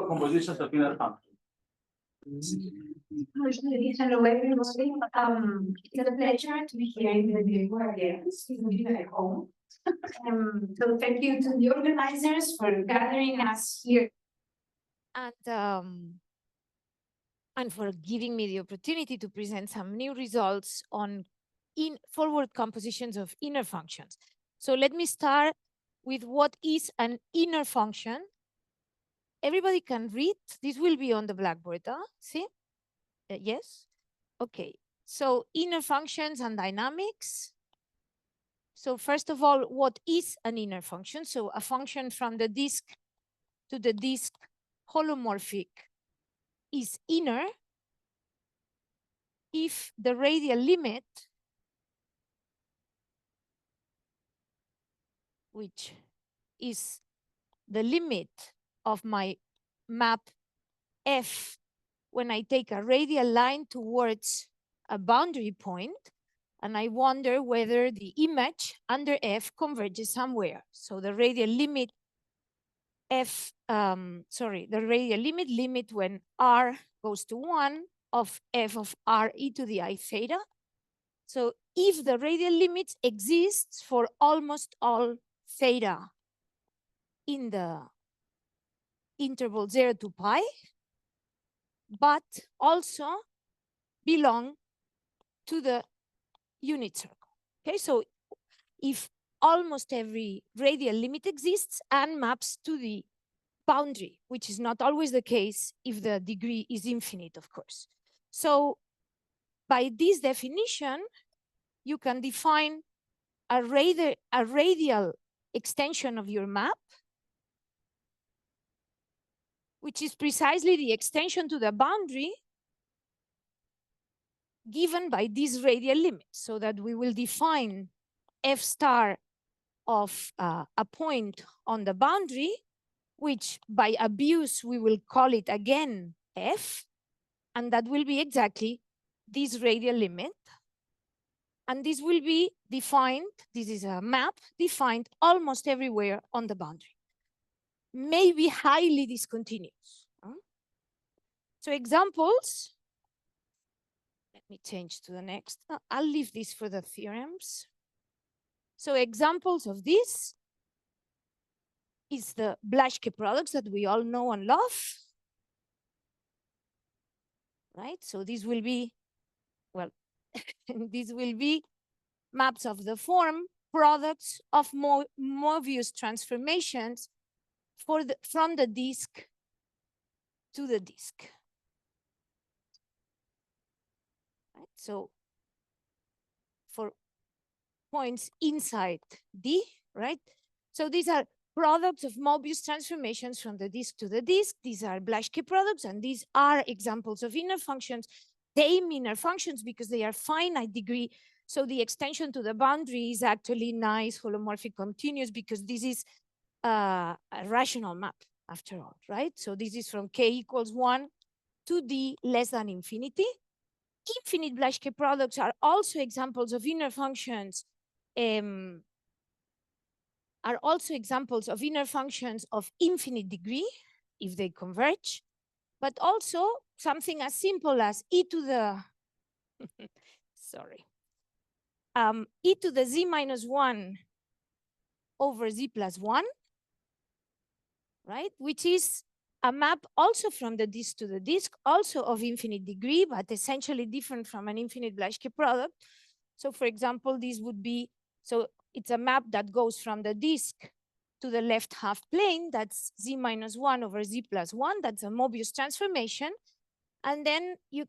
compositions of inner functions. Hello, everybody. It's a pleasure to be here in the new audience. At home. So thank you to the organizers for gathering us here. And for giving me the opportunity to present some new results on forward compositions of inner functions. So let me start with what is an inner function. Everybody can read. This will be on the blackboard, huh? See? Yes? Okay. So inner functions and dynamics. So first of all, what is an inner function? So a function from the disk to the disk holomorphic is inner if the radial limit, which is the limit of my map F when I take a radial line towards a boundary point, and I wonder whether the image under F converges somewhere. So the radial limit the radial limit when R goes to 1 of F of R e to the I theta. So if the radial limit exists for almost all theta in the interval 0 to pi, but also belong to the unit circle. Okay, so if almost every radial limit exists and maps to the boundary, which is not always the case if the degree is infinite, of course. So by this definition, you can define a radial extension of your map, which is precisely the extension to the boundary given by this radial limit, so that we will define F star of a point on the boundary, which by abuse we will call it again F, and that will be exactly this radial limit. And this will be defined, this is a map defined almost everywhere on the boundary. Maybe highly discontinuous. So examples, let me change to the next. I'll leave this for the theorems. So examples of this is the Blaschke products that we all know and love. Right, so this will be, well, these will be maps of the form products of Mobius transformations from the disk to the disk. Right, so for points inside D, right? So these are products of Mobius transformations from the disk to the disk. These are Blaschke products, and these are examples of inner functions. Tame inner functions because they are finite degree. So the extension to the boundary is actually nice, holomorphic, continuous, because this is a rational map after all, right? So this is from K equals 1 to D less than infinity. Infinite Blaschke products are also examples of inner functions, of infinite degree if they converge, but also something as simple as e to the, e to the z minus 1 over z plus 1, right? Which is a map also from the disk to the disk, also of infinite degree, but essentially different from an infinite Blaschke product. So for example, this would be, so it's a map that goes from the disk to the left half plane, that's z minus 1 over z plus 1, that's a Mobius transformation. And then you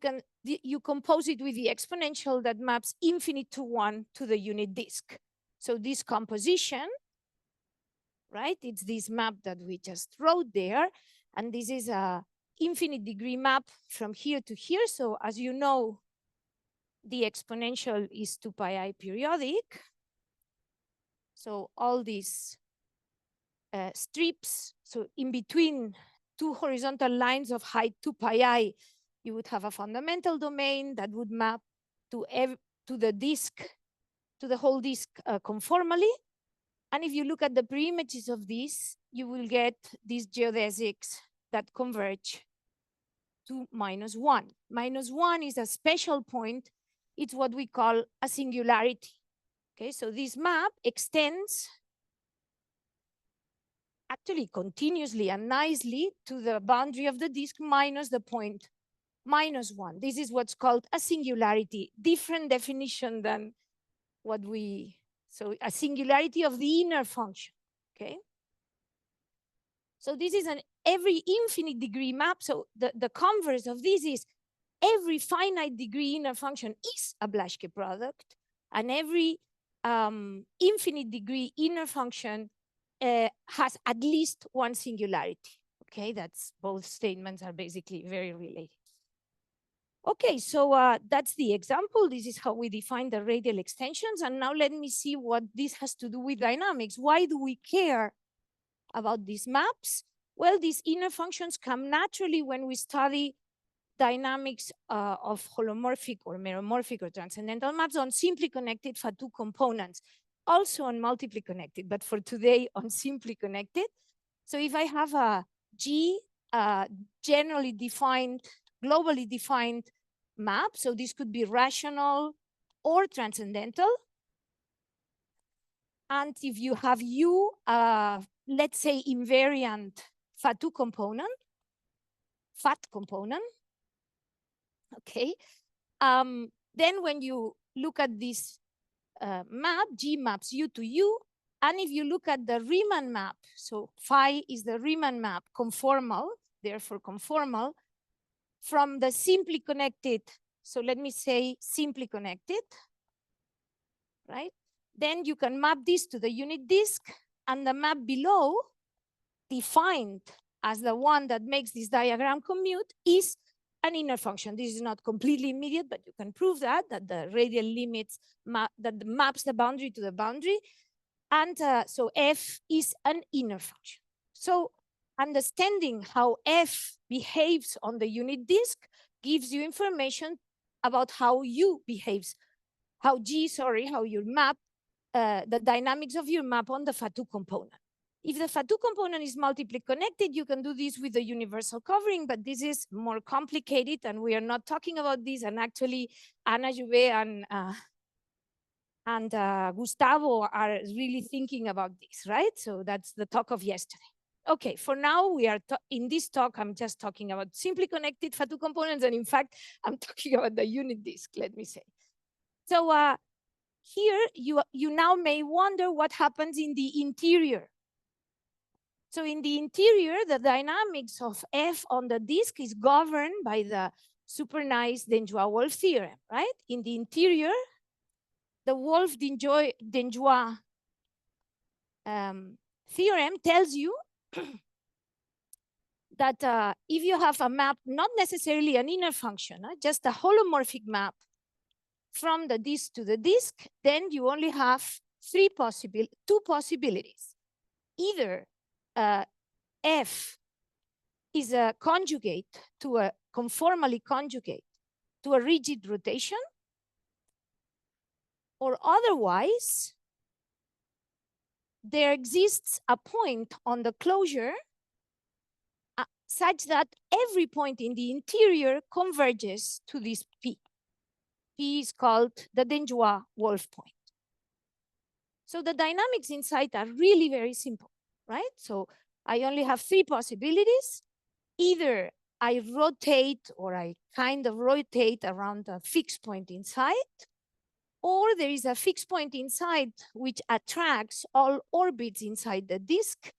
compose it with the exponential that maps infinite to 1 to the unit disk. So this composition, right, it's this map that we just wrote there, and this is a infinite degree map from here to here. So as you know, the exponential is 2 pi I periodic. So all these strips, so in between two horizontal lines of height 2 pi I, you would have a fundamental domain that would map to the disk, to the whole disk conformally. And if you look at the pre-images of this, you will get these geodesics that converge to -1. -1 is a special point. It's what we call a singularity. Okay, so this map extends actually continuously and nicely to the boundary of the disk minus the point -1. This is what's called a singularity, different definition than what we, so a singularity of the inner function, okay? So this is an every infinite degree map. So the converse of this is every finite degree inner function is a Blaschke product, and every infinite degree inner function has at least one singularity. Okay, that's both statements are basically very related. Okay, so that's the example. This is how we define the radial extensions. And now let me see what this has to do with dynamics. Why do we care about these maps? Well, these inner functions come naturally when we study dynamics of holomorphic or meromorphic or transcendental maps on simply connected Fatou components, also on multiply connected, but for today on simply connected. So if I have a G generally defined, globally defined map, so this could be rational or transcendental. And if you have U, let's say invariant Fatou component, fat component, okay. Then when you look at this map, G maps U to U, and if you look at the Riemann map, so phi is the Riemann map, conformal, therefore conformal, from the simply connected, so let me say simply connected, right? Then you can map this to the unit disk, and the map below, defined as the one that makes this diagram commute, is an inner function. This is not completely immediate, but you can prove that the radial limits that maps the boundary to the boundary. And so F is an inner function. So understanding how F behaves on the unit disk gives you information about how U behaves, how you map the dynamics of your map on the Fatou component. If the Fatou component is multiply connected, you can do this with the universal covering, but this is more complicated, and we are not talking about this. And actually, Ana Juve and Gustavo are really thinking about this, right? So that's the talk of yesterday. Okay, for now, we are in this talk, I'm just talking about simply connected Fatou components, and in fact, I'm talking about the unit disk, let me say. So here, you now may wonder what happens in the interior. So in the interior, the dynamics of F on the disk is governed by the super nice Denjoy-Wolf theorem, right? In the interior, the Wolf-Denjoy theorem tells you that if you have a map, not necessarily an inner function, just a holomorphic map from the disk to the disk, then you only have two possibilities. Either F is a conjugate to a conformally conjugate to a rigid rotation, or otherwise there exists a point on the closure such that every point in the interior converges to this P. P is called the Denjoy-Wolf point. So the dynamics inside are really very simple, right? So I only have three possibilities. Either I rotate, or I kind of rotate around a fixed point inside, or there is a fixed point inside which attracts all orbits inside the disk,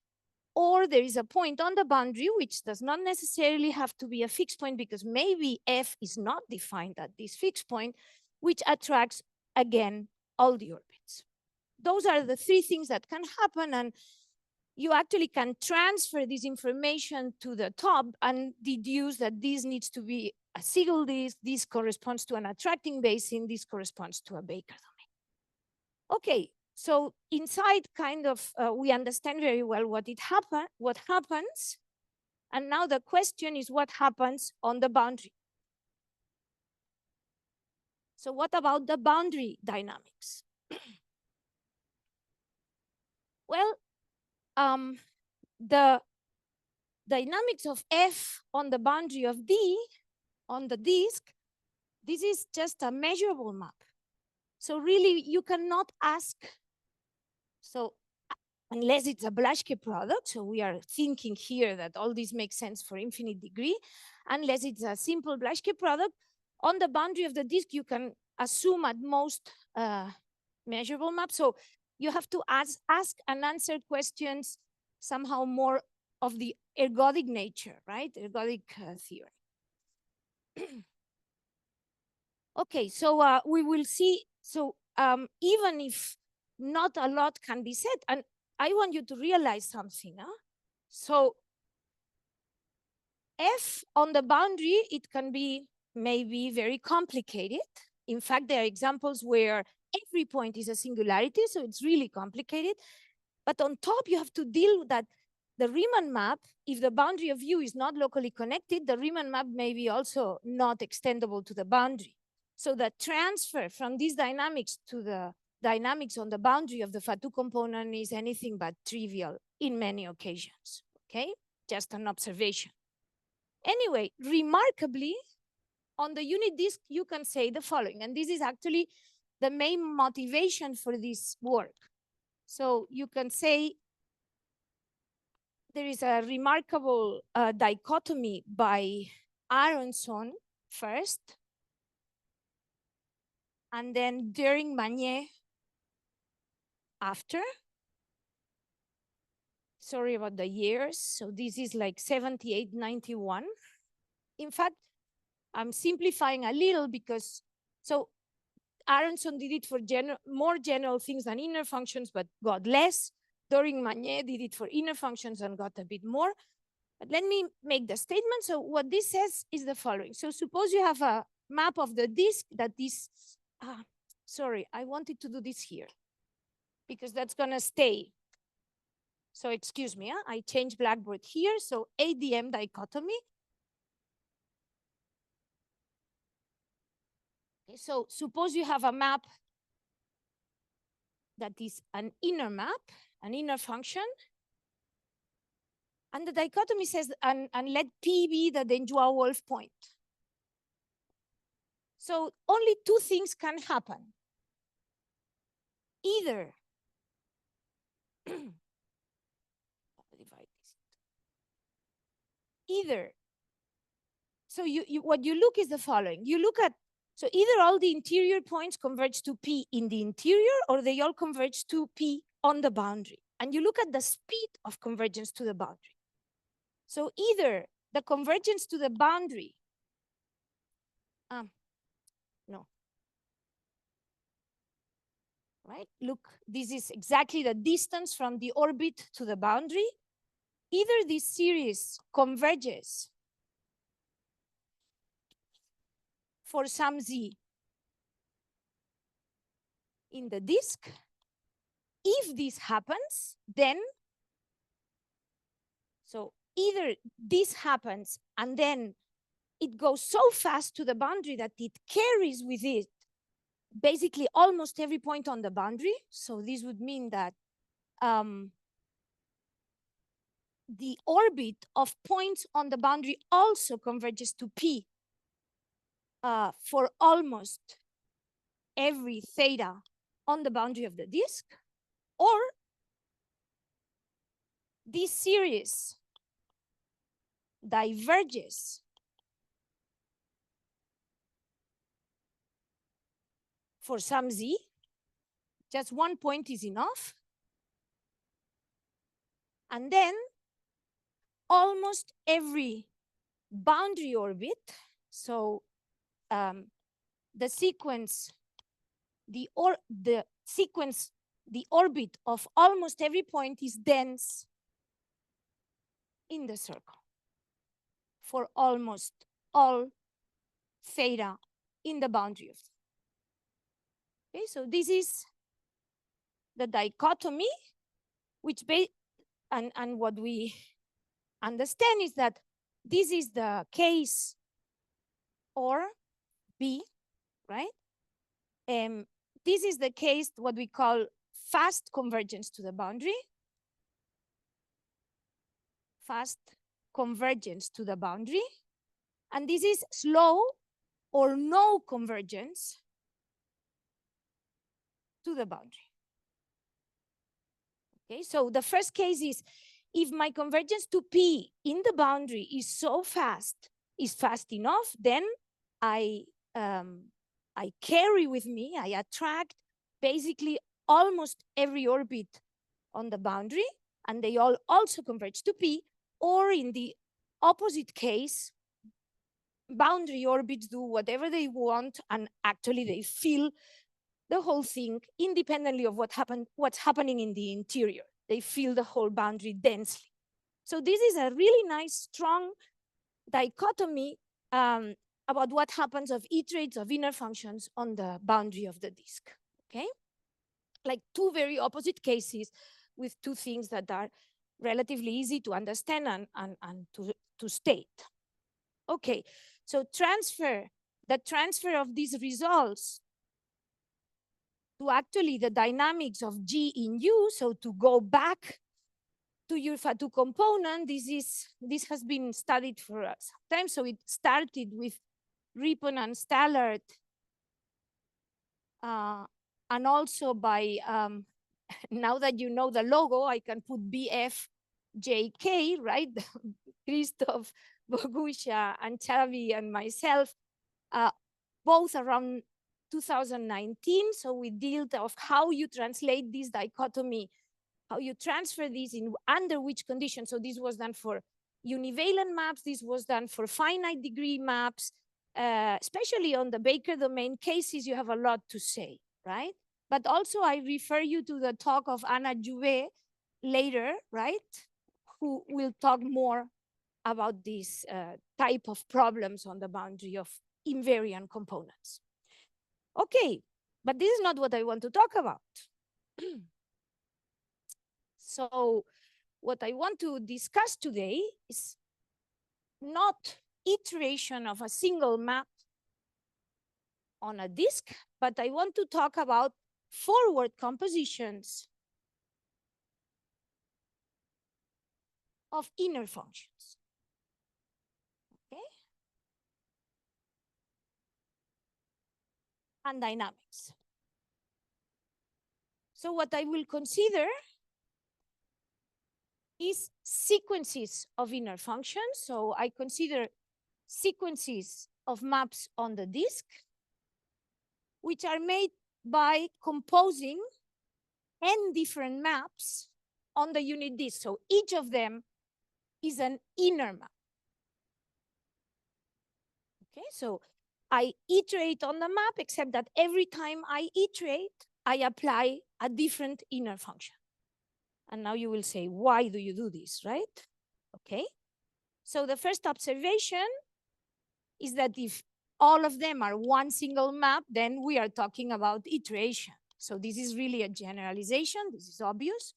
or there is a point on the boundary which does not necessarily have to be a fixed point, because maybe F is not defined at this fixed point, which attracts, again, all the orbits. Those are the three things that can happen, and you actually can transfer this information to the top and deduce that this needs to be a Siegel disk, this corresponds to an attracting basin, this corresponds to a Baker domain. Okay, so inside kind of, we understand very well what happens. And now the question is what happens on the boundary. So what about the boundary dynamics? Well, the dynamics of F on the boundary of D on the disk, this is just a measurable map. So really, you cannot ask, so unless it's a Blaschke product, so we are thinking here that all this makes sense for infinite degree, unless it's a simple Blaschke product, on the boundary of the disk, you can assume at most measurable map. So you have to ask and answer questions somehow more of the ergodic nature, right? Ergodic theory. Okay, so we will see. So even if not a lot can be said, and I want you to realize something. Huh? So F on the boundary, it can be maybe very complicated. In fact, there are examples where every point is a singularity, so it's really complicated. But on top, you have to deal with that the Riemann map, if the boundary of U is not locally connected, the Riemann map may be also not extendable to the boundary. So the transfer from these dynamics to the dynamics on the boundary of the Fatou component is anything but trivial in many occasions, okay? Just an observation. Anyway, remarkably, on the unit disk, you can say the following, and this is actually the main motivation for this work. So you can say there is a remarkable dichotomy by Aaronson first, and then Doering and Mañe after. Sorry about the years. So this is like 78, 91. In fact, I'm simplifying a little because, so Aaronson did it for more general things than inner functions, but got less. Doering and Mañe did it for inner functions and got a bit more. But let me make the statement. So what this says is the following. So suppose you have a map of the disk that is, sorry, I wanted to do this here because that's gonna stay. So excuse me, I changed Blackboard here. So ADM dichotomy. Okay, so suppose you have a map that is an inner map, an inner function. And the dichotomy says, and let P be the Denjoy-Wolf point. So only two things can happen. Either so what you look is the following. You look at, so either all the interior points converge to P in the interior, or they all converge to P on the boundary. And you look at the speed of convergence to the boundary. So either the convergence to the boundary, no. Right? Look, this is exactly the distance from the orbit to the boundary. Either this series converges for some Z in the disk. If this happens, then, so either this happens and then it goes so fast to the boundary that it carries with it basically almost every point on the boundary. So this would mean that the orbit of points on the boundary also converges to P for almost every theta on the boundary of the disk, or this series diverges for some Z, just one point is enough, and then almost every boundary orbit, so the sequence, the orbit of almost every point is dense in the circle for almost all theta in the boundary of. Okay, so this is the dichotomy, which and what we understand is that this is the case or B, right? This is the case, what we call fast convergence to the boundary. fast convergence to the boundary. And this is slow or no convergence to the boundary. Okay, so the first case is if my convergence to P in the boundary is so fast, is fast enough, then I carry with me, I attract basically almost every orbit on the boundary, and they all also converge to P, or in the opposite case, boundary orbits do whatever they want, and actually they fill the whole thing independently of what's happening in the interior. They fill the whole boundary densely. So this is a really nice, strong dichotomy about what happens of iterates of inner functions on the boundary of the disk, okay? Like two very opposite cases with two things that are relatively easy to understand and to state. Okay, so the transfer of these results to actually the dynamics of G in U, so to go back to your Fatu component, this has been studied for some time. So it started with Rippon and Stallard, and also by, now that you know the logo, I can put BFJK, right? Christoph, Bogusha, and Chavi, and myself, both around 2019. So we dealt of how you translate this dichotomy, how you transfer these in under which conditions. So this was done for univalent maps. This was done for finite degree maps, especially on the Baker domain cases. You have a lot to say, right? But also I refer you to the talk of Anna Jouvet later, right? Who will talk more about this type of problems on the boundary of invariant components. Okay, but this is not what I want to talk about. So what I want to discuss today is not iteration of a single map on a disk, but I want to talk about forward compositions of inner functions. Okay? And dynamics. So what I will consider is sequences of inner functions. So I consider sequences of maps on the disk, which are made by composing n different maps on the unit disk. So each of them is an inner map. Okay, so I iterate on the map, except that every time I iterate, I apply a different inner function. And now you will say, why do you do this, right? Okay, so the first observation is that if all of them are one single map, then we are talking about iteration. So this is really a generalization, this is obvious.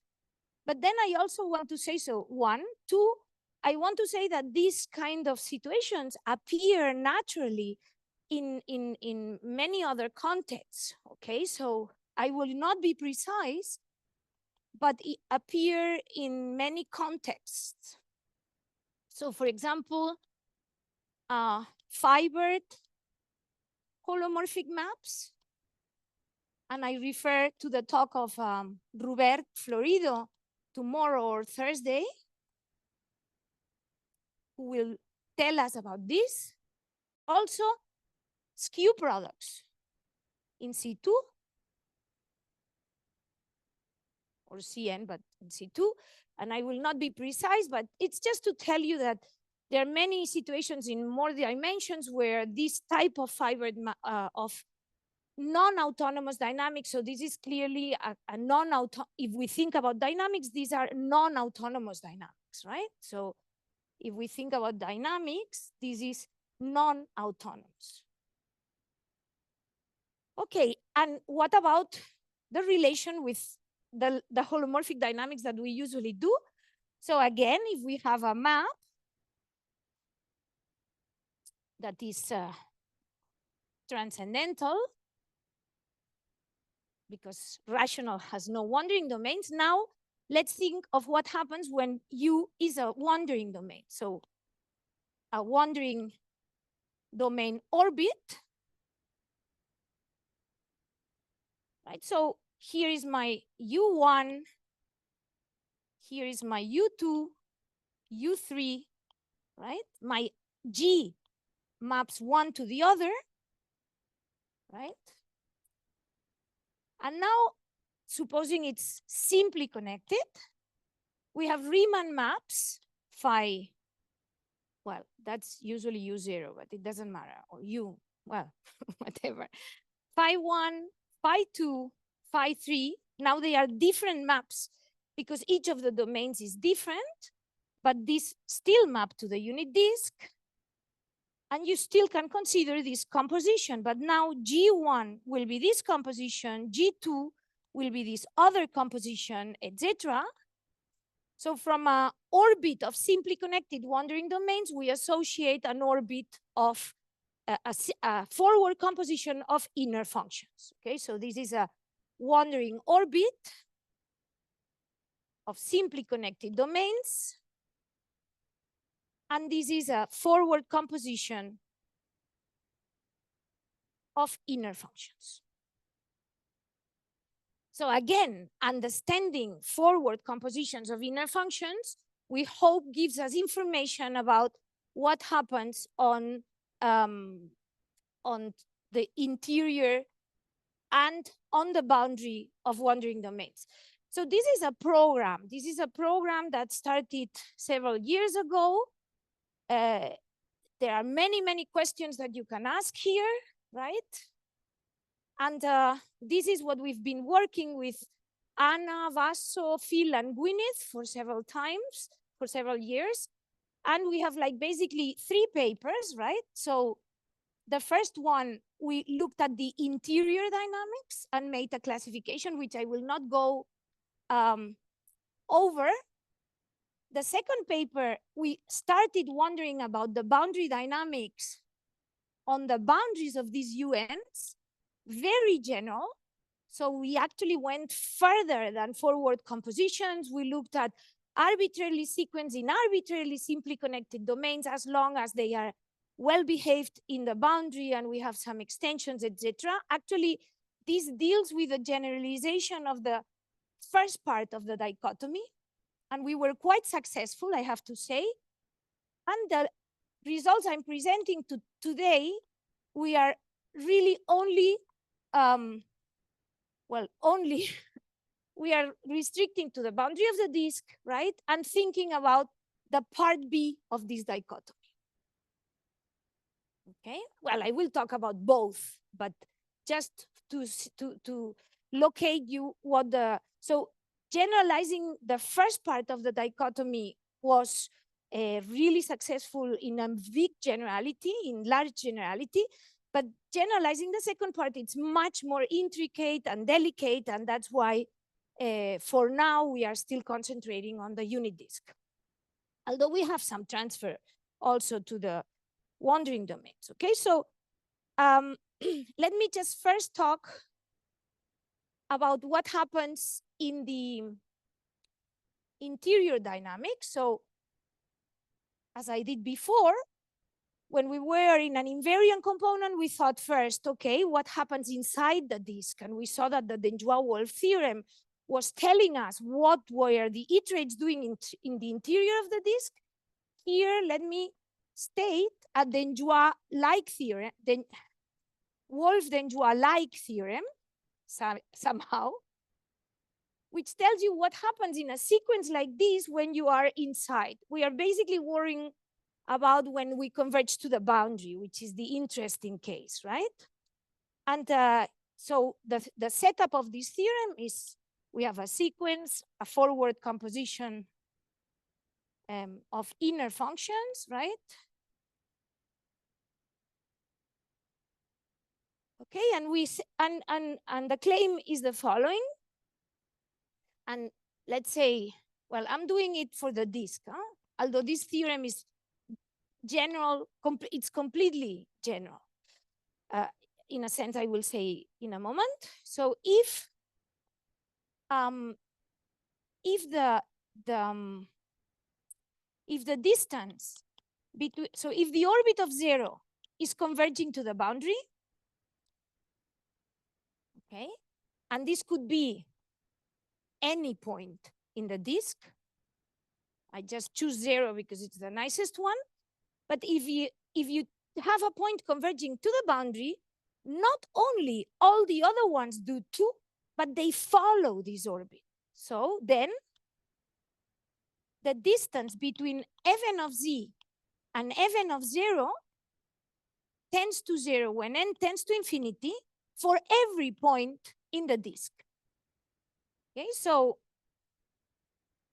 But then I also want to say, so one, two, I want to say that these kind of situations appear naturally in many other contexts, okay? So I will not be precise, but it appear in many contexts. So for example, fibered holomorphic maps, and I refer to the talk of Robert Florido tomorrow or Thursday, who will tell us about this. Also, skew products in C2 or CN, but in C2. And I will not be precise, but it's just to tell you that there are many situations in more dimensions where this type of fibered of non-autonomous dynamics. So this is clearly a non-auto. If we think about dynamics, these are non-autonomous dynamics, right? So if we think about dynamics, this is non-autonomous. Okay, and what about the relation with the holomorphic dynamics that we usually do? So again, if we have a map that is transcendental, because rational has no wandering domains, now let's think of what happens when U is a wandering domain. So a wandering domain orbit, right? So here is my U1, here is my U2, U3, right? My G maps one to the other, right? And now, supposing it's simply connected, we have Riemann maps phi. Well, that's usually U0, but it doesn't matter, or U, well, whatever. Phi 1, phi 2, phi 3. Now they are different maps because each of the domains is different, but this still map to the unit disk. And you still can consider this composition, but now G1 will be this composition, G2 will be this other composition, etc. So from an orbit of simply connected wandering domains, we associate an orbit of a forward composition of inner functions. Okay, so this is a wandering orbit of simply connected domains. And this is a forward composition of inner functions. So again, understanding forward compositions of inner functions, we hope gives us information about what happens on the interior and on the boundary of wandering domains. So this is a program. This is a program that started several years ago. There are many, many questions that you can ask here, right? And this is what we've been working with Anna, Vasso, Phil, and Gwyneth for several times, for several years. And we have like basically 3 papers, right? So the first one, we looked at the interior dynamics and made a classification, which I will not go over. The second paper, we started wondering about the boundary dynamics on the boundaries of these UNs, very general. So we actually went further than forward compositions. We looked at arbitrarily sequenced in arbitrarily simply connected domains as long as they are well behaved in the boundary and we have some extensions, etc. Actually, this deals with the generalization of the first part of the dichotomy. And we were quite successful, I have to say. And the results I'm presenting today, we are really only, we are restricting to the boundary of the disk, right? And thinking about the part B of this dichotomy. Okay, well, I will talk about both, but just to locate you what the, so generalizing the first part of the dichotomy was really successful in a big generality, in large generality, but generalizing the second part, it's much more intricate and delicate, and that's why for now we are still concentrating on the unit disk. Although we have some transfer also to the wandering domains, okay? So let me just first talk about what happens in the interior dynamics. So as I did before, when we were in an invariant component, we thought first, okay, what happens inside the disk? And we saw that the Denjoy-Wolf theorem was telling us what were the iterates doing in the interior of the disk. Here, let me state a Denjoy-like theorem, Wolf-Denjoy-like theorem, somehow, which tells you what happens in a sequence like this when you are inside. We are basically worrying about when we converge to the boundary, which is the interesting case, right? And so the setup of this theorem is we have a sequence, a forward composition of inner functions, right? Okay, and we and the claim is the following. And let's say, well, I'm doing it for the disk, huh? Although this theorem is general, it's completely general. In a sense, I will say in a moment. So if if the distance between, so if the orbit of 0 is converging to the boundary, okay, and this could be any point in the disk. I just choose 0 because it's the nicest one. But if you have a point converging to the boundary, not only all the other ones do too, but they follow this orbit. So then the distance between Fn of z and Fn of 0 tends to 0 when n tends to infinity for every point in the disk. Okay, so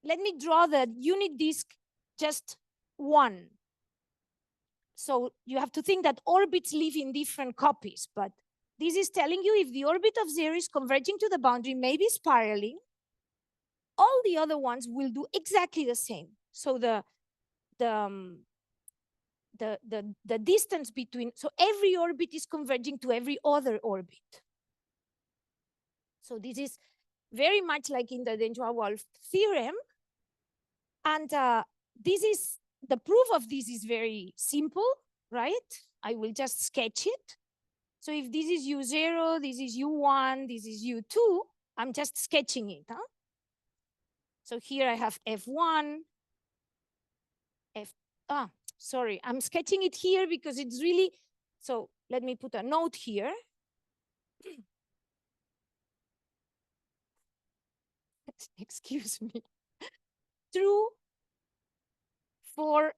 let me draw the unit disk just 1. So you have to think that orbits live in different copies, but this is telling you if the orbit of 0 is converging to the boundary, maybe spiraling, all the other ones will do exactly the same. So the distance between, so every orbit is converging to every other orbit. So this is very much like in the Denjoy-Wolf theorem. And this is, the proof of this is very simple, right? I will just sketch it. So if this is U0, this is U1, this is U2, I'm just sketching it. Huh? So here I have F1, sorry, I'm sketching it here because it's really, so let me put a note here. Excuse me. True for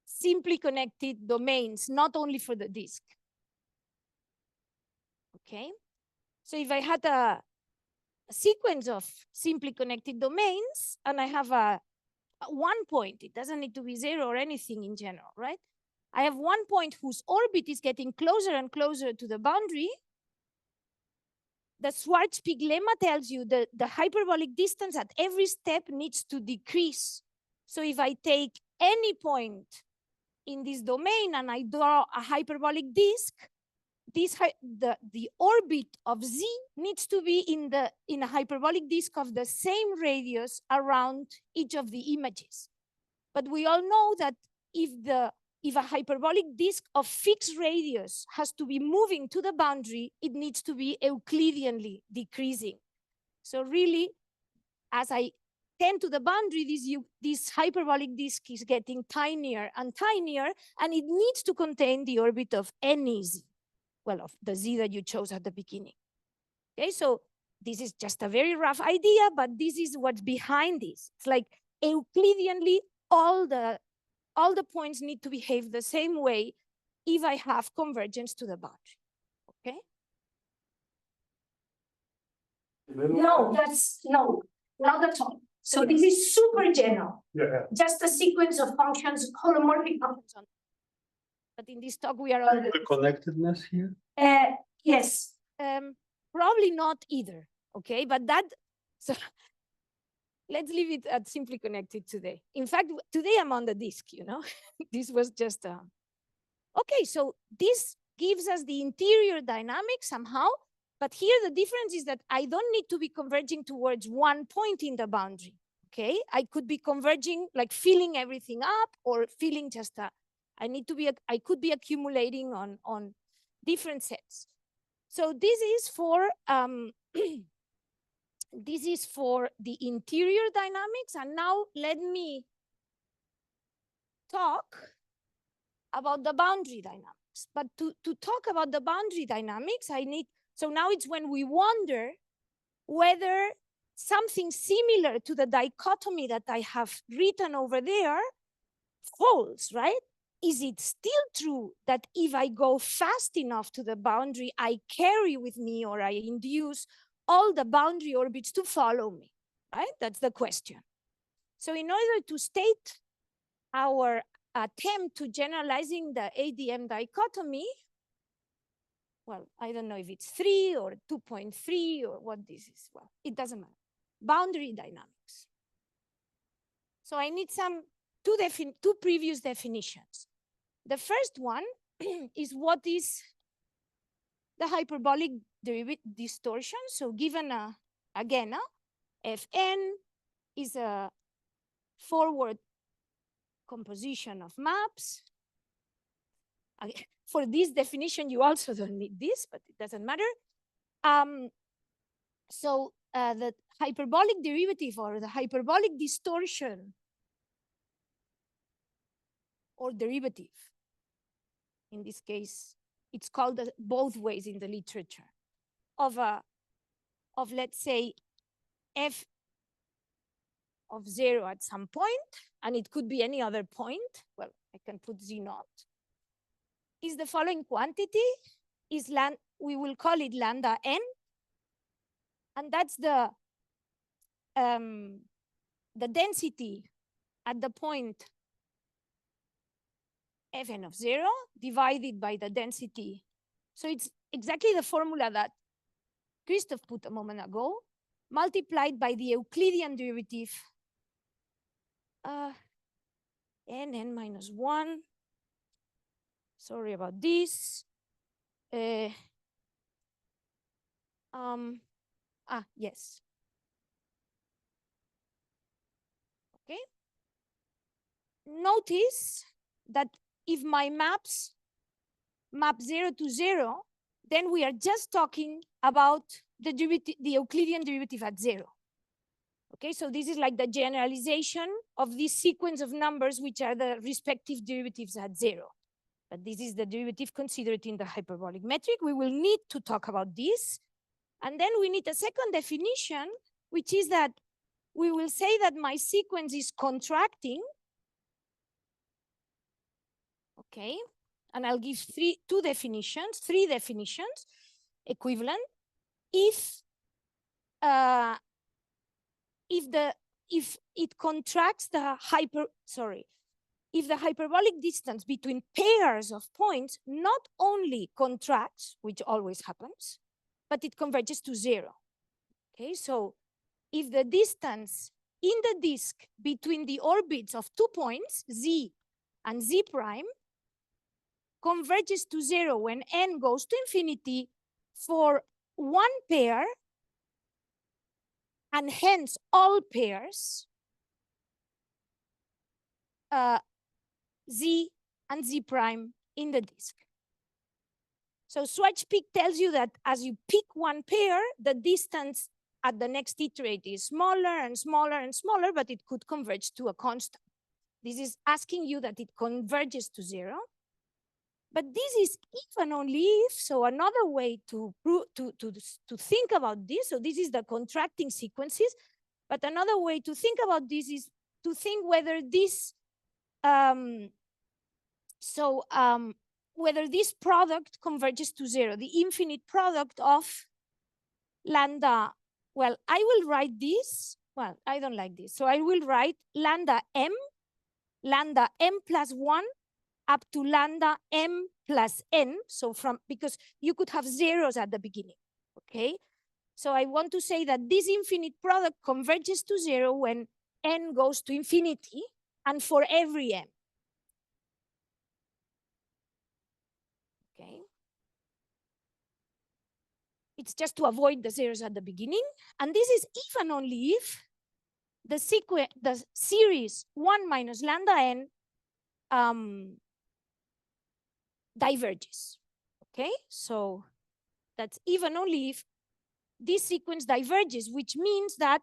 simply connected domains, not only for the disk. Okay, so if I had a sequence of simply connected domains and I have a 1 point, it doesn't need to be 0 or anything in general, right? I have 1 point whose orbit is getting closer and closer to the boundary. The Schwarzschild lemma tells you that the hyperbolic distance at every step needs to decrease. So if I take any point in this domain and I draw a hyperbolic disk, the orbit of z needs to be in a hyperbolic disk of the same radius around each of the images. But we all know that if a hyperbolic disk of fixed radius has to be moving to the boundary, it needs to be Euclideanly decreasing. So really, as I tend to the boundary, this hyperbolic disk is getting tinier and tinier, and it needs to contain the orbit of any z, well, of the z that you chose at the beginning. Okay, so this is just a very rough idea, but this is what's behind this. It's like Euclideanly, all the points need to behave the same way if I have convergence to the boundary. Okay? No, not at all. So this is super general. Yeah. Just a sequence of functions, holomorphic functions. But in this talk, we are on the connectedness here. Yes, probably not either. Okay, but that, so let's leave it at simply connected today. In fact, today I'm on the disk, you know. This was just okay, so this gives us the interior dynamic somehow, but here the difference is that I don't need to be converging towards 1 point in the boundary, okay? I could be converging, like filling everything up, or filling just I could be accumulating on different sets. So this is for this is for the interior dynamics, and now let me talk about the boundary dynamics. But to talk about the boundary dynamics, so now it's when we wonder whether something similar to the dichotomy that I have written over there holds, right? Is it still true that if I go fast enough to the boundary, I carry with me, or I induce all the boundary orbits to follow me, right? That's the question. So in order to state our attempt to generalizing the ADM dichotomy, well, I don't know if it's 3 or 2.3 or what this is. Well, it doesn't matter. Boundary dynamics. So I need two previous definitions. The first one is what is the hyperbolic derivative distortion. So given again, Fn is a forward composition of maps. For this definition, you also don't need this, but it doesn't matter. So the hyperbolic derivative or the hyperbolic distortion or derivative, in this case, it's called both ways in the literature, of let's say f of 0 at some point, and it could be any other point. Well, I can put z naught. Is the following quantity, we will call it lambda n, and that's the density at the point fn of 0 divided by the density. So it's exactly the formula that Christoph put a moment ago, multiplied by the Euclidean derivative n minus 1. Sorry about this. Yes. Okay. Notice that if my maps map 0 to 0, then we are just talking about the Euclidean derivative at 0. Okay, so this is like the generalization of this sequence of numbers, which are the respective derivatives at 0. But this is the derivative considered in the hyperbolic metric. We will need to talk about this. And then we need a second definition, which is that we will say that my sequence is contracting. Okay, and I'll give three definitions equivalent. If it contracts if the hyperbolic distance between pairs of points not only contracts, which always happens, but it converges to 0. Okay, so if the distance in the disk between the orbits of 2 points, z and z prime, converges to 0 when n goes to infinity for one pair, and hence all pairs, z and z prime in the disk. So Swatch peak tells you that as you pick one pair, the distance at the next iterate is smaller and smaller and smaller, but it could converge to a constant. This is asking you that it converges to 0. But this is if and only if. So another way to think about this, so this is the contracting sequences, but another way to think about this is to think whether this whether this product converges to 0, the infinite product of lambda. Well, I will write this. Well, I don't like this. So I will write lambda m plus 1 up to lambda m plus n. So because you could have zeros at the beginning, okay? So I want to say that this infinite product converges to 0 when n goes to infinity and for every m. Okay. It's just to avoid the zeros at the beginning. And this is if and only if the series 1 minus lambda n diverges. Okay, so that's even only if this sequence diverges, which means that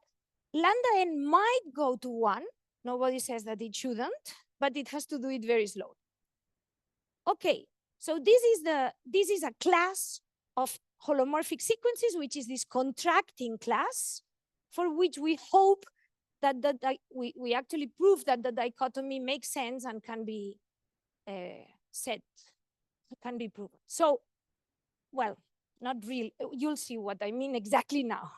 lambda n might go to 1. Nobody says that it shouldn't, but it has to do it very slowly. Okay, so this is a class of holomorphic sequences, which is this contracting class, for which we hope that we actually prove that the dichotomy makes sense and can be said. Can be proven. So, well, not real. You'll see what I mean exactly now.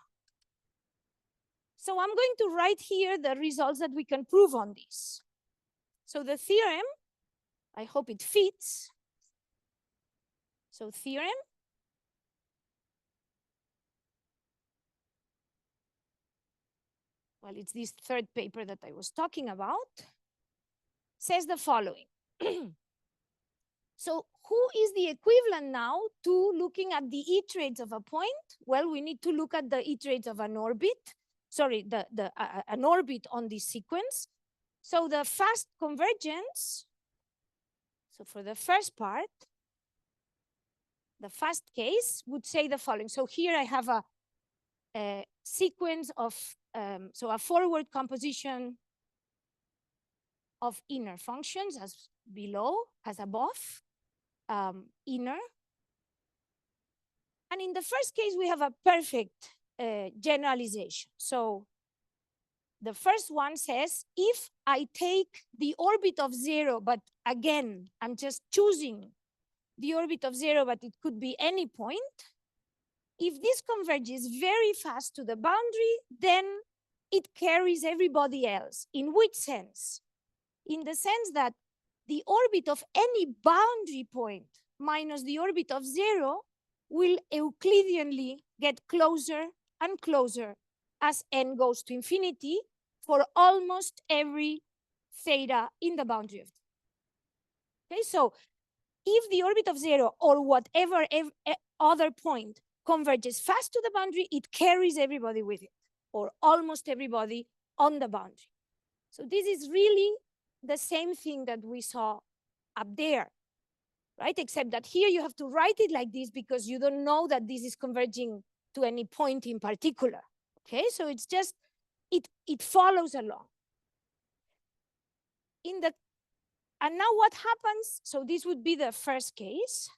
So I'm going to write here the results that we can prove on this. So the theorem, I hope it fits. So theorem. Well, it's this third paper that I was talking about. Says the following. So who is the equivalent now to looking at the iterates of a point? Well, we need to look at the iterates of an orbit. sorry, an orbit on this sequence. So the fast convergence, so for the first part, the fast case would say the following. So here I have a sequence of, so a forward composition of inner functions as below, as above, inner. And in the first case, we have a perfect generalization. So the first one says, if I take the orbit of 0, but again, I'm just choosing the orbit of 0, but it could be any point. If this converges very fast to the boundary, then it carries everybody else. In which sense? In the sense that the orbit of any boundary point minus the orbit of 0 will Euclideanly get closer and closer as n goes to infinity for almost every theta in the boundary of t. Okay, so if the orbit of 0 or whatever other point converges fast to the boundary, it carries everybody with it, or almost everybody on the boundary. So this is really the same thing that we saw up there, right? Except that here you have to write it like this because you don't know that this is converging to any point in particular. Okay, so it's just, it follows along. And now what happens? So this would be the first case.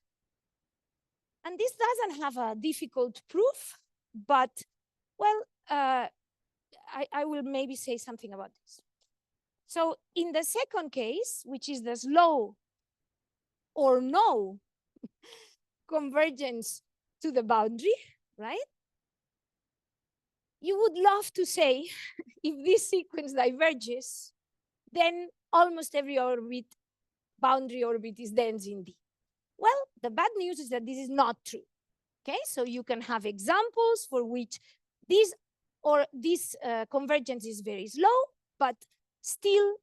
And this doesn't have a difficult proof, but, well, I will maybe say something about this. So in the second case, which is the slow or no convergence to the boundary, right? You would love to say, if this sequence diverges, then almost every orbit, boundary orbit, is dense in D. Well, the bad news is that this is not true. Okay, so you can have examples for which this convergence is very slow, but still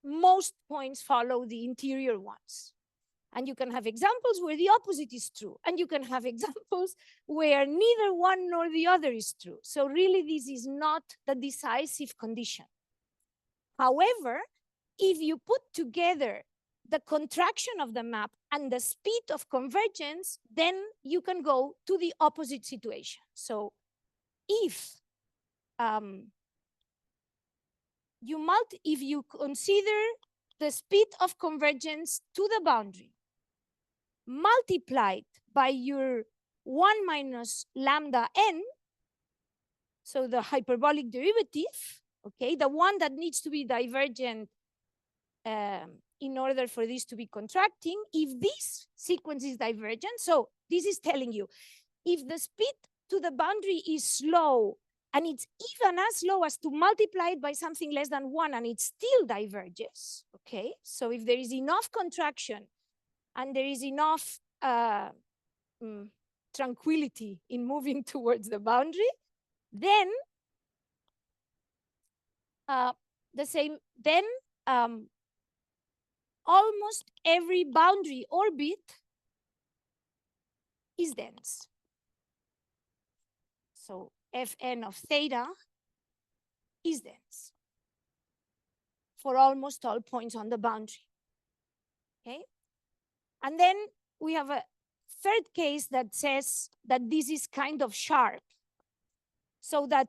most points follow the interior ones. And you can have examples where the opposite is true. And you can have examples where neither one nor the other is true. So really, this is not the decisive condition. However, if you put together the contraction of the map and the speed of convergence, then you can go to the opposite situation. So if you consider the speed of convergence to the boundary multiplied by your 1 minus lambda n, so the hyperbolic derivative, okay, the one that needs to be divergent in order for this to be contracting, if this sequence is divergent, so this is telling you, if the speed to the boundary is slow, and it's even as slow as to multiply it by something less than 1, and it still diverges, okay? So if there is enough contraction, and there is enough tranquility in moving towards the boundary, then almost every boundary orbit is dense. So Fn of theta is dense for almost all points on the boundary, okay? And then we have a third case that says that this is kind of sharp. So that,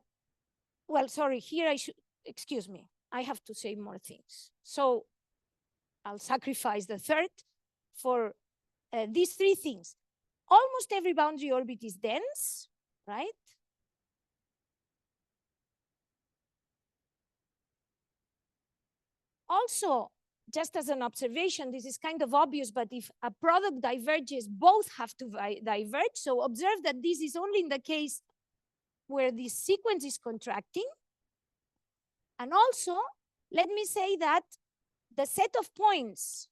well, sorry, here I should, excuse me, I have to say more things. So I'll sacrifice the third for these three things. Almost every boundary orbit is dense, right? Also, just as an observation, this is kind of obvious, but if a product diverges, both have to diverge. So observe that this is only in the case where this sequence is contracting. And also, let me say that the set of points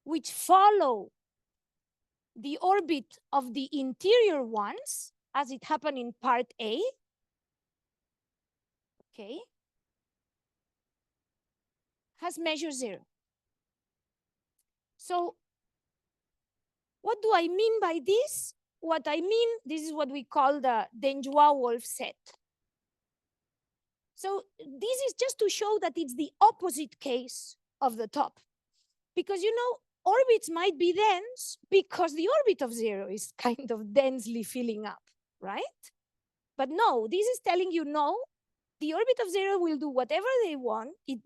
which follow the orbit of the interior ones, as it happened in part A, okay, has measure 0. So what do I mean by this? What I mean, this is what we call the Denjoy-Wolf set. So this is just to show that it's the opposite case of the top. Because, you know, orbits might be dense because the orbit of zero is kind of densely filling up, right? But no, this is telling you no, the orbit of zero will do whatever it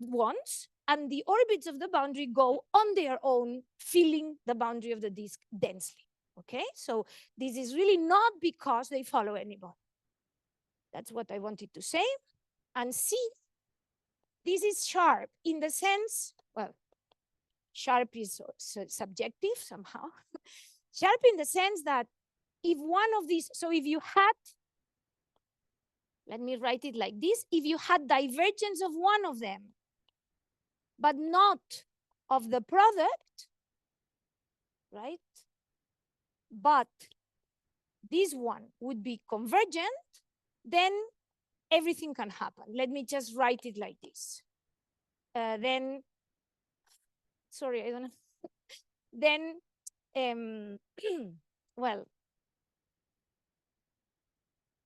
wants, and the orbits of the boundary go on their own, filling the boundary of the disk densely. Okay, so this is really not because they follow anybody. That's what I wanted to say. And C, this is sharp in the sense, well, sharp is subjective somehow. Sharp in the sense that if one of these, so if you had, let me write it like this, if you had divergence of one of them, but not of the product, right? But this one would be convergent, then everything can happen. Let me just write it like this. Then, sorry, I don't know. Then, well,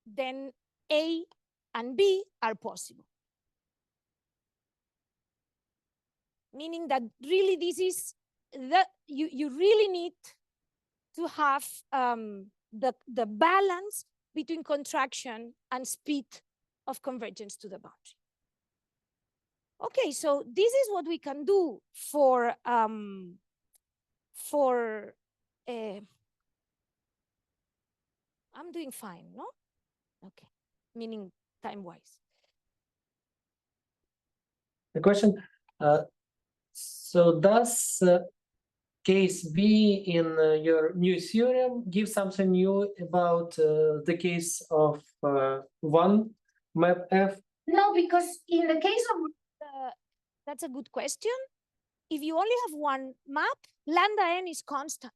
then A and B are possible. Meaning that really this is, you really need to have the balance between contraction and speed of convergence to the boundary. Okay, so this is what we can do for I'm doing fine, no? Okay, meaning time-wise. The question, so does case B in your new theorem give something new about the case of one map F? No, because in the case of, that's a good question. If you only have one map, lambda n is constant,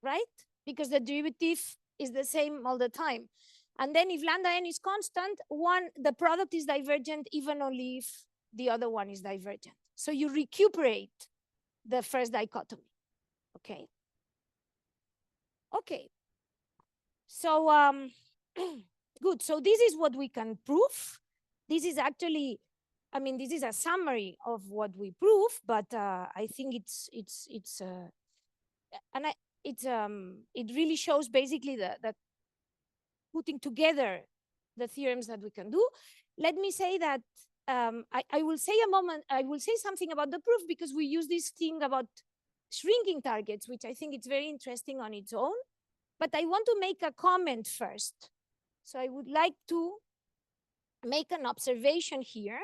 right? Because the derivative is the same all the time. And then if lambda n is constant, the product is divergent even only if the other one is divergent. So you recuperate the first dichotomy, okay? Okay, so good, so this is what we can prove. This is actually, I mean, this is a summary of what we prove, but I think it really shows basically that putting together the theorems that we can do. Let me say that I will say something about the proof because we use this thing about shrinking targets, which I think it's very interesting on its own. But I want to make a comment first. So I would like to make an observation here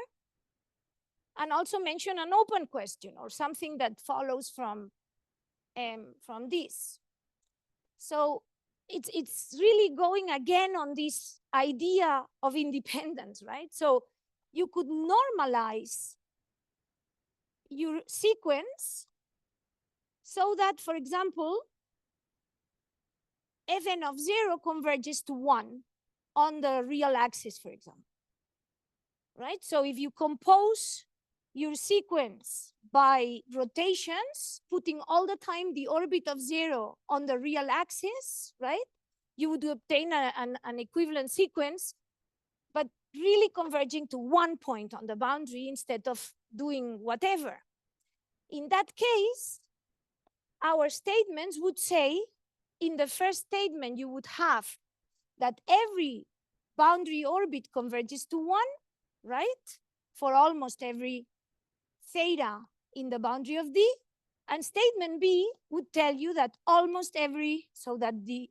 and also mention an open question or something that follows from this. So it's really going again on this idea of independence, right? So you could normalize your sequence so that, for example, fn of 0 converges to 1 on the real axis, for example, right? So if you compose your sequence by rotations, putting all the time the orbit of 0 on the real axis, right? You would obtain an equivalent sequence, but really converging to 1 point on the boundary instead of doing whatever. In that case, our statements would say, in the first statement, you would have that every boundary orbit converges to 1, right? For almost every theta in the boundary of D. And statement B would tell you that almost every, so that the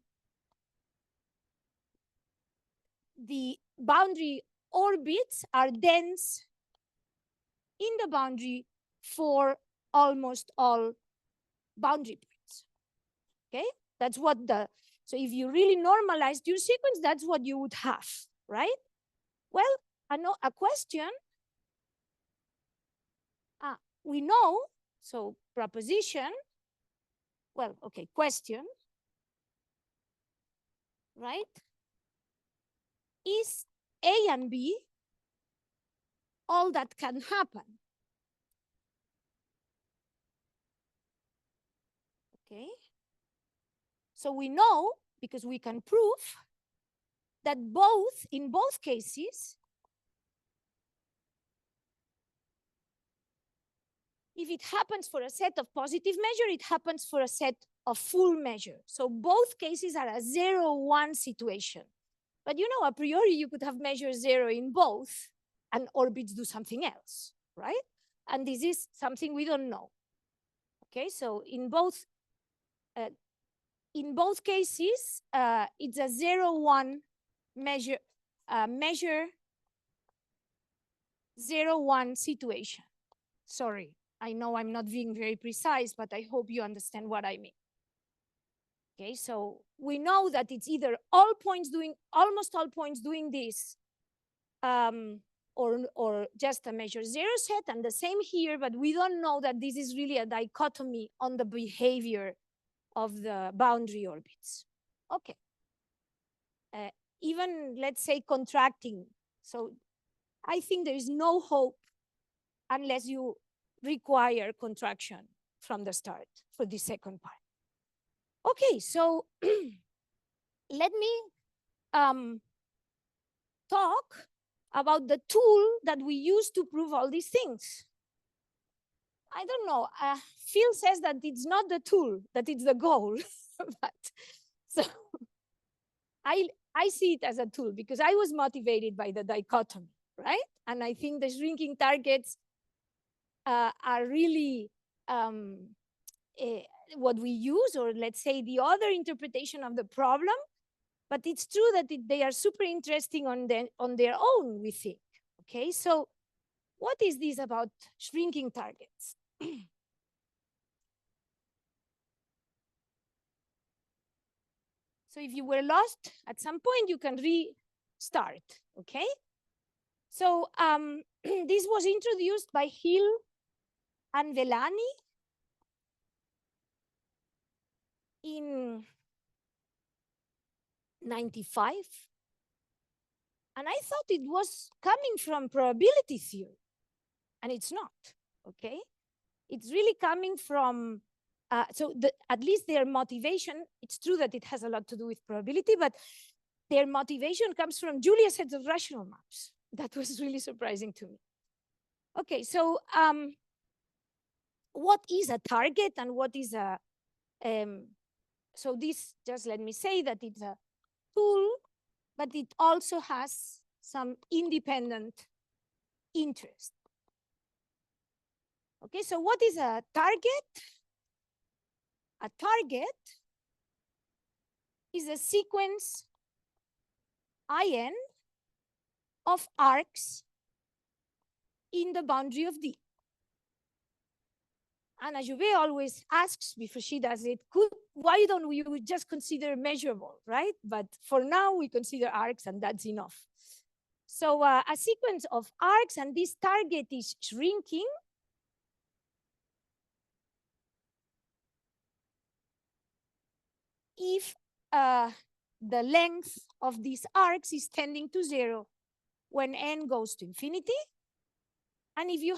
boundary orbits are dense in the boundary for almost all boundary points. Okay, that's what so if you really normalized your sequence, that's what you would have, right? Well, a question, we know, so proposition, well, okay, question, right? Is A and B all that can happen? Okay. So we know, because we can prove, that in both cases, if it happens for a set of positive measure, it happens for a set of full measure. So both cases are a 0-1 situation. But you know, a priori, you could have measure 0 in both and orbits do something else, right? And this is something we don't know. Okay, so in both cases, it's a 0-1 measure, measure 0-1 situation. Sorry, I know I'm not being very precise, but I hope you understand what I mean. Okay, so we know that it's either almost all points doing this, or just a measure 0 set, and the same here, but we don't know that this is really a dichotomy on the behavior of the boundary orbits. Okay. Even, let's say, contracting. So I think there is no hope unless you require contraction from the start for the second part. Okay, so let me talk about the tool that we use to prove all these things. I don't know, Phil says that it's not the tool, that it's the goal. But so I see it as a tool because I was motivated by the dichotomy, right? And I think the shrinking targets are really what we use, or let's say the other interpretation of the problem. But it's true that they are super interesting on their own, we think. Okay, so what is this about shrinking targets? So if you were lost at some point, you can restart, okay? So this was introduced by Hill and Benini in 95. And I thought it was coming from probability theory, and it's not, okay? It's really coming from, at least their motivation, it's true that it has a lot to do with probability, but their motivation comes from Julia's sets of rational maps. That was really surprising to me. Okay, so what is a target and what is a, so this, just let me say that it's a tool, but it also has some independent interest. Okay, so what is a target? A target is a sequence IN of arcs in the boundary of D. Anna Jouvet always asks before she does it, why don't we just consider measurable, right? But for now, we consider arcs, and that's enough. So a sequence of arcs, and this target is shrinking. If the length of these arcs is tending to 0 when n goes to infinity, and if you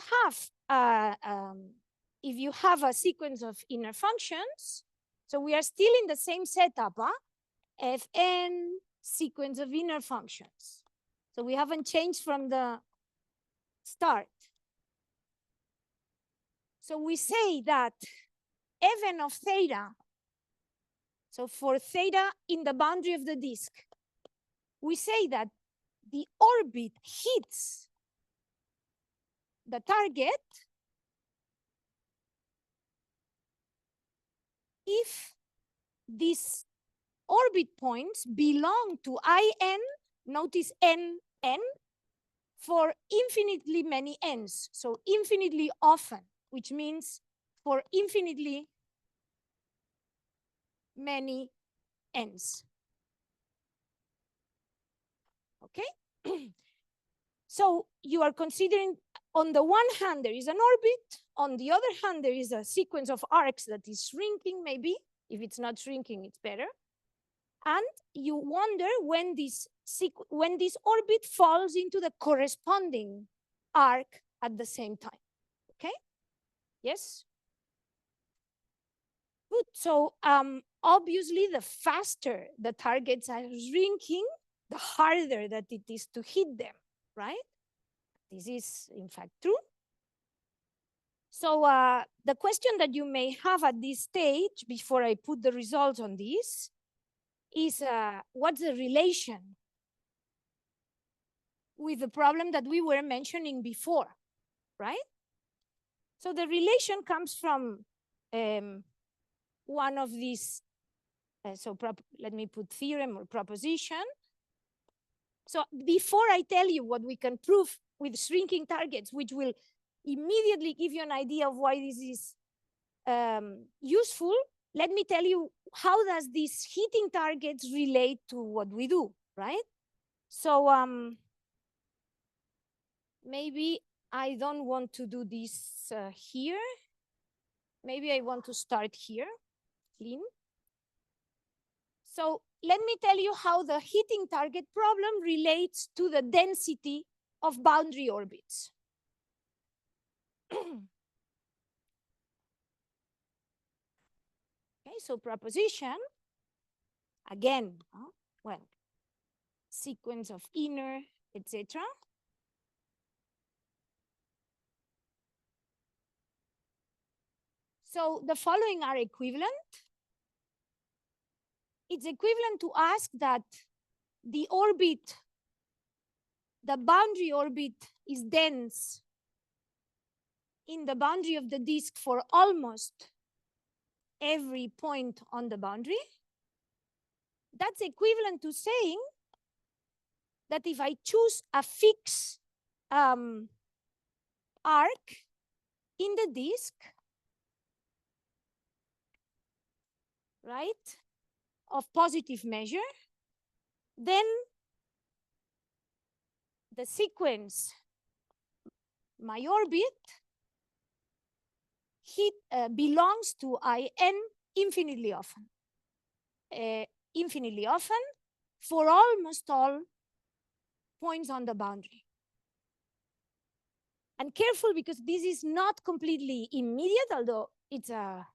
have a sequence of inner functions, so we are still in the same setup, Fn sequence of inner functions. So we haven't changed from the start. So we say that Fn of theta, so for theta in the boundary of the disk, we say that the orbit hits the target if these orbit points belong to In, notice n, for infinitely many n's, so infinitely often, which means for infinitely many n's. Okay? So you are considering, on the one hand, there is an orbit. On the other hand, there is a sequence of arcs that is shrinking, maybe. If it's not shrinking, it's better. And you wonder when this orbit falls into the corresponding arc at the same time. Okay? Yes? Good. So obviously, the faster the targets are shrinking, the harder that it is to hit them, right? This is, in fact, true. So the question that you may have at this stage, before I put the results on this, is what's the relation with the problem that we were mentioning before, right? So the relation comes from one of these, let me put theorem or proposition. So before I tell you what we can prove with shrinking targets, which will immediately give you an idea of why this is useful, let me tell you how does these heating targets relate to what we do, right? So maybe I don't want to do this here. Maybe I want to start here, clean. So let me tell you how the heating target problem relates to the density of boundary orbits. Okay, so proposition, again, well, sequence of inner, etc. So the following are equivalent. It's equivalent to ask that the orbit, the boundary orbit is dense in the boundary of the disk for almost every point on the boundary. That's equivalent to saying that if I choose a fixed arc in the disk, right, of positive measure, then the sequence, my orbit, belongs to IN infinitely often. Infinitely often for almost all points on the boundary. And careful, because this is not completely immediate, although it's an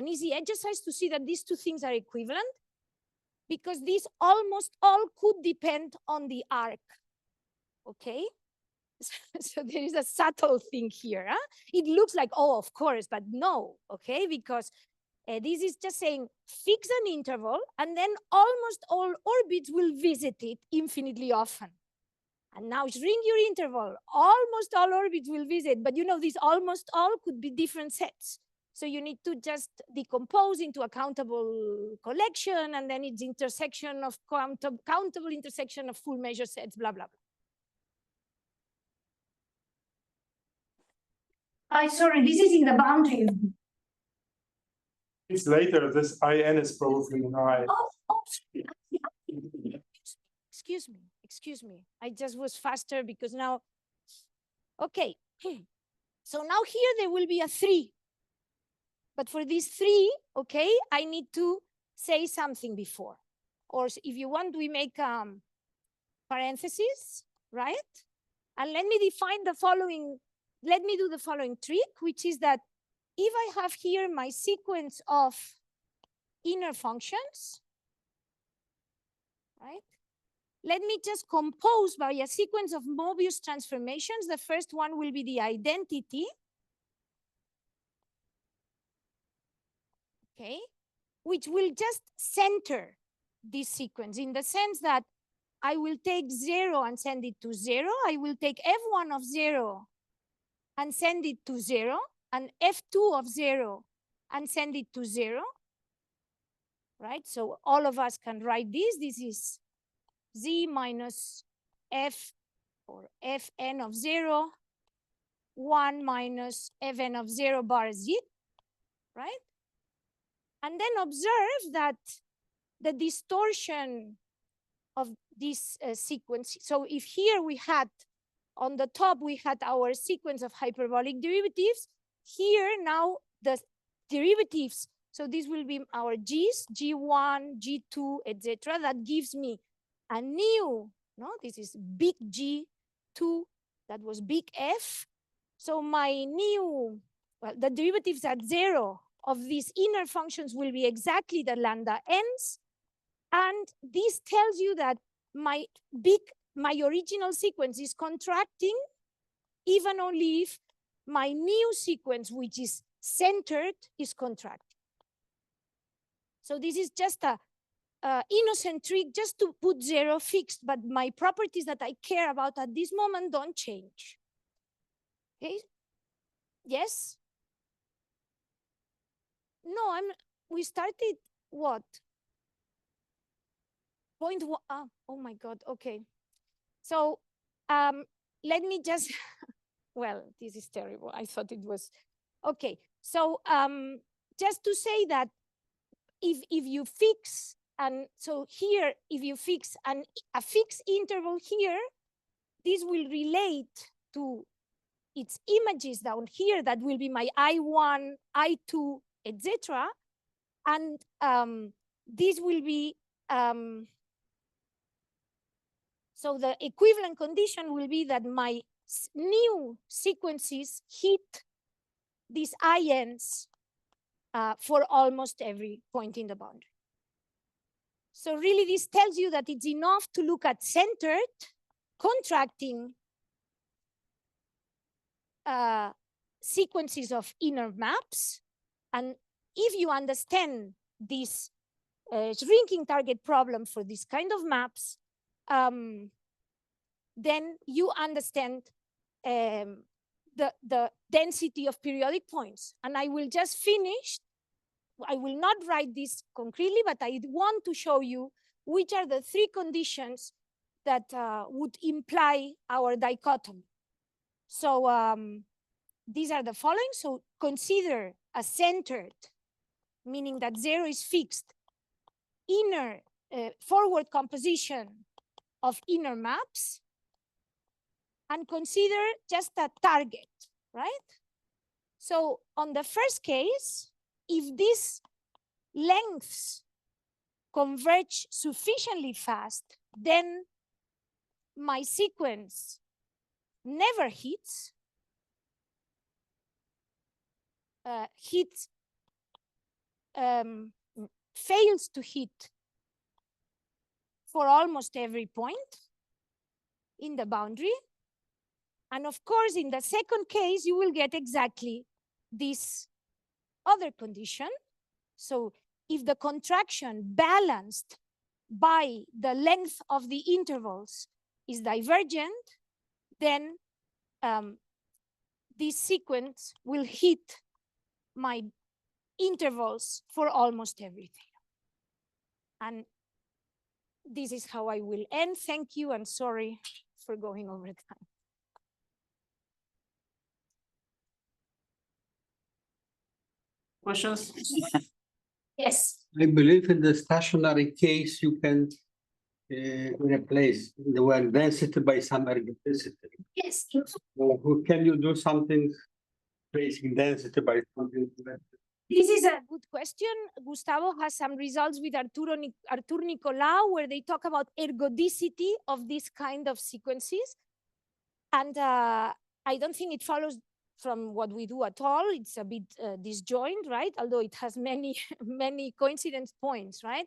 easy exercise to see that these two things are equivalent, because these almost all could depend on the arc, okay? So there is a subtle thing here. Huh? It looks like, oh, of course, but no, okay? Because this is just saying fix an interval, and then almost all orbits will visit it infinitely often. And now shrink your interval, almost all orbits will visit, but you know, these almost all could be different sets. So you need to just decompose into a countable collection, and then it's intersection of countable intersection of full measure sets, blah, blah, blah. Sorry, this is in the boundary. It's later, this IN is probably high. Excuse me. I just was faster because now, okay. So now here there will be a 3. But for these 3, okay, I need to say something before. Or if you want, we make parentheses, right? And let me define the following, let me do the following trick, which is that if I have here my sequence of inner functions, right? Let me just compose by a sequence of Mobius transformations. The first one will be the identity. Okay, which will just center this sequence in the sense that I will take 0 and send it to 0. I will take F1 of 0 and send it to 0, and F2 of 0 and send it to 0. Right, so all of us can write this. This is Z minus F or Fn of 0, 1 minus Fn of 0 bar Z, right? And then observe that the distortion of this sequence, so if here we had, on the top we had our sequence of hyperbolic derivatives, here now the derivatives, so this will be our G's, G1, G2, etc. That gives me a new, no, this is big G2, that was big F. So my new, well, the derivatives at 0 of these inner functions will be exactly the lambda n's. And this tells you that my original sequence is contracting even only if my new sequence, which is centered, is contracted. So this is just a innocent trick just to put 0 fixed, but my properties that I care about at this moment don't change. Okay? Yes? No, we started what? Point one, oh my God, okay. So let me just, well, this is terrible. I thought it was, okay. So just to say that if you fix, and so here, if you fix a fixed interval here, this will relate to its images down here that will be my I1, I2, etc. And this will be, so the equivalent condition will be that my new sequences hit these INs for almost every point in the boundary. So really this tells you that it's enough to look at centered, contracting sequences of inner maps. And if you understand this shrinking target problem for this kind of maps, then you understand the density of periodic points. And I will just finish. I will not write this concretely, but I want to show you which are the 3 conditions that would imply our dichotomy. So these are the following. So consider a centered, meaning that 0 is fixed, inner forward composition of inner maps, and consider just a target, right? So on the first case, if these lengths converge sufficiently fast, then my sequence never hits, fails to hit for almost every point in the boundary. And of course, in the second case, you will get exactly this other condition. So if the contraction balanced by the length of the intervals is divergent, then this sequence will hit my intervals for almost everything. And this is how I will end. Thank you, and sorry for going over time. Questions? Yes. I believe in the stationary case, you can replace the word density by some ergodicity. Yes. Can you do something replacing density by something? This is a good question. Gustavo has some results with Artur Nicolau where they talk about ergodicity of this kind of sequences. And I don't think it follows from what we do at all. It's a bit disjoint, right? Although it has many, many coincidence points, right?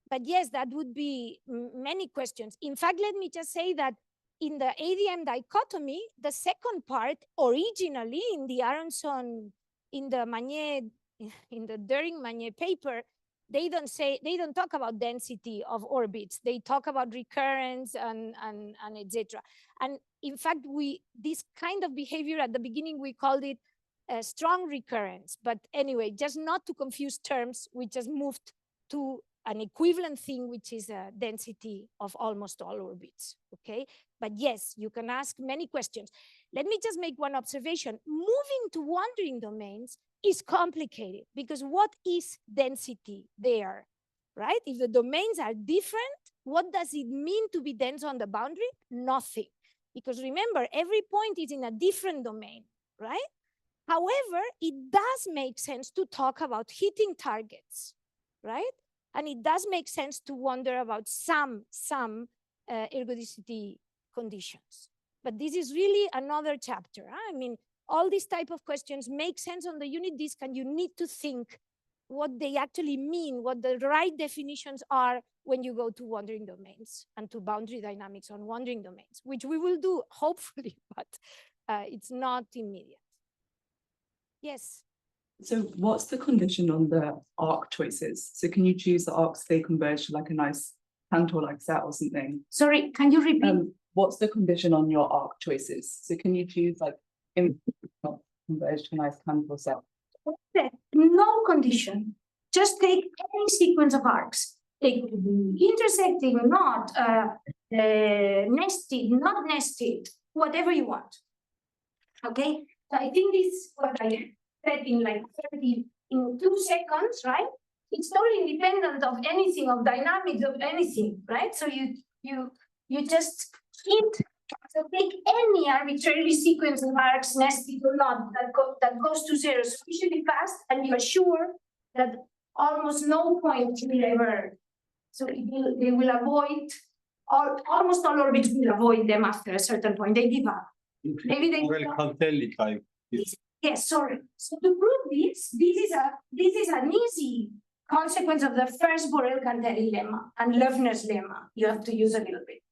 But yes, that would be many questions. In fact, let me just say that in the ADM dichotomy, the second part originally in the Aaronson, in the Mañe, in the Doering and Mañe paper, they don't talk about density of orbits. They talk about recurrence and etc. And in fact, this kind of behavior at the beginning, we called it a strong recurrence. But anyway, just not to confuse terms, we just moved to an equivalent thing, which is a density of almost all orbits, okay? But yes, you can ask many questions. Let me just make one observation. Moving to wandering domains is complicated because what is density there, right? If the domains are different, what does it mean to be dense on the boundary? Nothing. Because remember, every point is in a different domain, right? However, it does make sense to talk about hitting targets, right? And it does make sense to wonder about some ergodicity conditions. But this is really another chapter. Huh? I mean, all these type of questions make sense on the unit disk, and you need to think what they actually mean, what the right definitions are when you go to wandering domains and to boundary dynamics on wandering domains, which we will do, hopefully, but it's not immediate. Yes. So what's the condition on the arc choices? So can you choose the arcs they converge to like a nice Cantor like set or something? Sorry, can you repeat? What's the condition on your arc choices? So can you choose like converge to a nice Cantor set? No condition. Just take any sequence of arcs. They could be intersecting, not nested, not nested, whatever you want. Okay, so I think this is what I said in like 30 in 2 seconds, right? It's totally independent of anything, of dynamics, of anything, right? So you just hit. So take any arbitrary sequence of arcs, nested or not, that goes to 0 sufficiently fast, and you are sure that almost no point will ever. So they will avoid almost all orbits will avoid them after a certain point. They give up. Maybe they Cantelli type. Yes, sorry. So to prove this is an easy consequence of the first Borel-Cantelli lemma and Löfner's lemma. You have to use a little bit,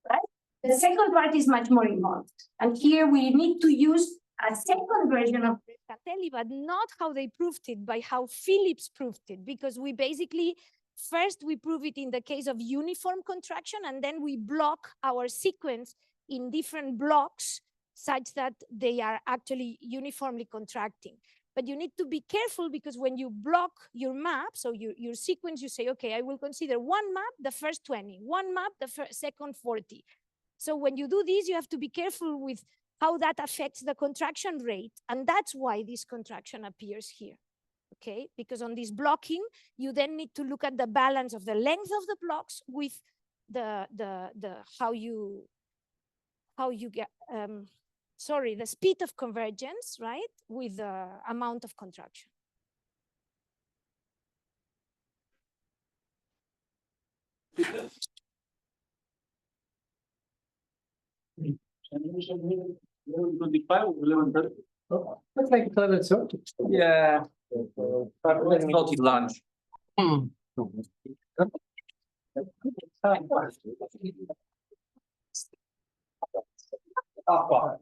right? The second part is much more involved. And here we need to use a second version of Cantelli, but not how they proved it, by how Phillips proved it, because we basically, first we prove it in the case of uniform contraction, and then we block our sequence in different blocks such that they are actually uniformly contracting. But you need to be careful, because when you block your map, so your sequence, you say, okay, I will consider one map, the first 20, one map, the second 40. So when you do this, you have to be careful with how that affects the contraction rate. And that's why this contraction appears here, okay? Because on this blocking, you then need to look at the balance of the length of the blocks with the how you get, the speed of convergence, right? With the amount of contraction. Let's make it 11:30. Yeah. Let's go to lunch. Ah,